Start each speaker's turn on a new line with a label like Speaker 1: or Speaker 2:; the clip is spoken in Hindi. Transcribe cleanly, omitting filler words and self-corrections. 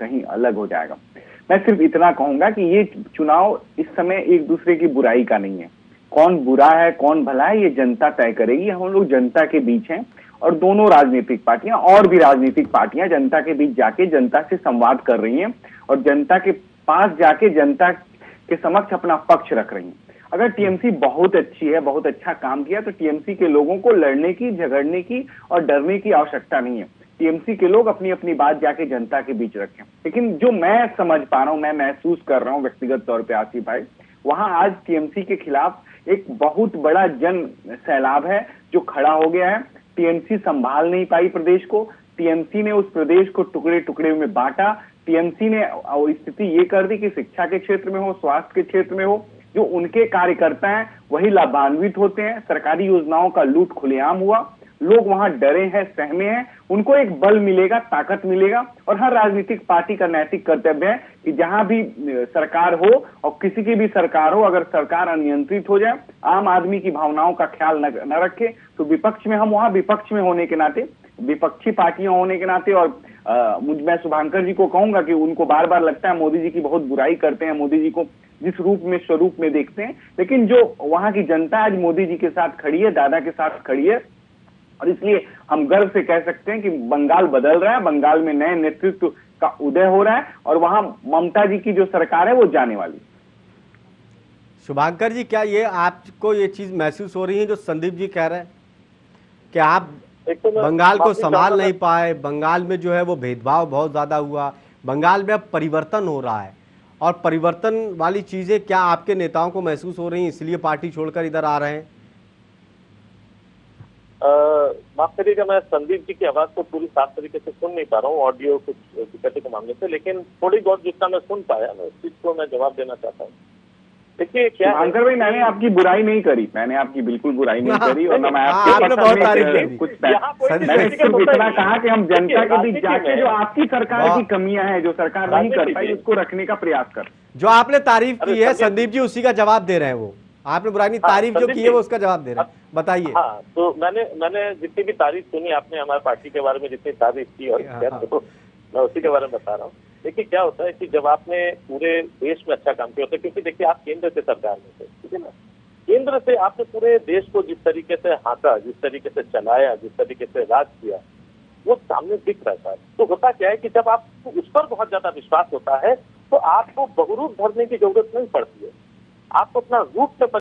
Speaker 1: कहीं अलग हो जाएगा। मैं सिर्फ इतना कहूंगा कि ये चुनाव इस समय एक दूसरे की बुराई का नहीं है। कौन बुरा है कौन भला है ये जनता तय करेगी। हम लोग जनता के बीच हैं और दोनों राजनीतिक पार्टियां और भी राजनीतिक पार्टियां जनता के बीच जाके जनता से संवाद कर रही हैं और जनता के पास जाके जनता के समक्ष अपना पक्ष रख रही हैं। अगर टीएमसी बहुत अच्छी है, बहुत अच्छा काम किया, तो टीएमसी के लोगों को लड़ने की, झगड़ने की और डरने की आवश्यकता नहीं है। टीएमसी के लोग अपनी अपनी बात जाके जनता के बीच रखें। लेकिन जो मैं समझ पा रहा हूं, मैं महसूस कर रहा हूं व्यक्तिगत तौर पे आसिफ भाई, वहां आज टीएमसी के खिलाफ एक बहुत बड़ा जन सैलाब है जो खड़ा हो गया है। टीएमसी संभाल नहीं पाई प्रदेश को। टीएमसी ने उस प्रदेश को टुकड़े टुकड़े में बांटा। टीएमसी ने स्थिति ये कर दी कि शिक्षा के क्षेत्र में हो, स्वास्थ्य के क्षेत्र में हो, जो उनके कार्यकर्ता हैं वही लाभान्वित होते हैं। सरकारी योजनाओं का लूट खुलेआम हुआ। लोग वहां डरे हैं, सहमे हैं। उनको एक बल मिलेगा, ताकत मिलेगा। और हर राजनीतिक पार्टी का नैतिक कर्तव्य है कि जहां भी सरकार हो और किसी की भी सरकार हो, अगर सरकार अनियंत्रित हो जाए, आम आदमी की भावनाओं का ख्याल न रखे, तो विपक्ष में हम वहां विपक्ष में होने के नाते, विपक्षी पार्टियां होने के नाते, और मैं शुभांकर जी को कहूंगा कि उनको बार बार लगता है मोदी जी की बहुत बुराई करते हैं, मोदी जी को जिस रूप में स्वरूप में देखते हैं, लेकिन जो वहां की जनता आज मोदी जी के साथ खड़ी है, दादा के साथ खड़ी है, और इसलिए हम गर्व से कह सकते हैं कि बंगाल बदल रहा है। बंगाल में नए नेतृत्व का उदय हो रहा है और वहां ममता जी की जो सरकार है वो जाने वाली।
Speaker 2: शुभांकर जी, क्या ये आपको ये चीज महसूस हो रही है जो संदीप जी कह रहे हैं कि आप बंगाल को संभाल नहीं पाए, बंगाल में जो है वो भेदभाव बहुत ज्यादा हुआ, बंगाल में अब परिवर्तन हो रहा है, और परिवर्तन वाली चीजें क्या आपके नेताओं को महसूस हो रही हैं, इसलिए पार्टी छोड़कर इधर आ रहे हैं?
Speaker 3: माफ करिएगा, मैं संदीप जी की आवाज को पूरी साफ तरीके से सुन नहीं पा रहा हूँ, ऑडियो कुछ दिक्कत के मामले से, लेकिन थोड़ी बहुत जितना मैं सुन पाया मैं उस चीज को मैं जवाब देना चाहता हूँ। देखिए क्या
Speaker 1: शुभांकर भाई, मैंने आपकी बुराई नहीं करी, मैंने आपकी बिल्कुल बुराई नहीं करी, और ना मैं आपके कुछ मैंने सिर्फ इतना कहा कि हम जनता के बीच जाके जो आपकी सरकार की कमियां हैं, जो सरकार नहीं कर पाई, उसको रखने का प्रयास कर।
Speaker 2: जो आपने तारीफ की है संदीप जी, उसी का जवाब दे रहे हैं वो। आपने बुराई नहीं, तारीफ जो की है वो उसका जवाब दे रहे हैं। बताइए।
Speaker 3: हाँ, तो मैंने जितनी भी तारीफ सुनी आपने हमारी पार्टी के बारे में, जितनी तारीफ की और तो मैं उसी के बारे में बता रहा हूँ। देखिए क्या होता है कि जब आपने पूरे देश में अच्छा काम किया होता है, क्योंकि देखिए आप केंद्र से सरकार में थे, ठीक है ना, केंद्र से आपने पूरे देश को जिस तरीके से हाँका, जिस तरीके से चलाया, जिस तरीके से राज किया, वो सामने दिख रहा है। तो होता क्या है कि जब आपको उस पर बहुत ज्यादा विश्वास होता है तो आपको बहुरूप धरने की जरूरत नहीं पड़ती है, आपको अपना रूप से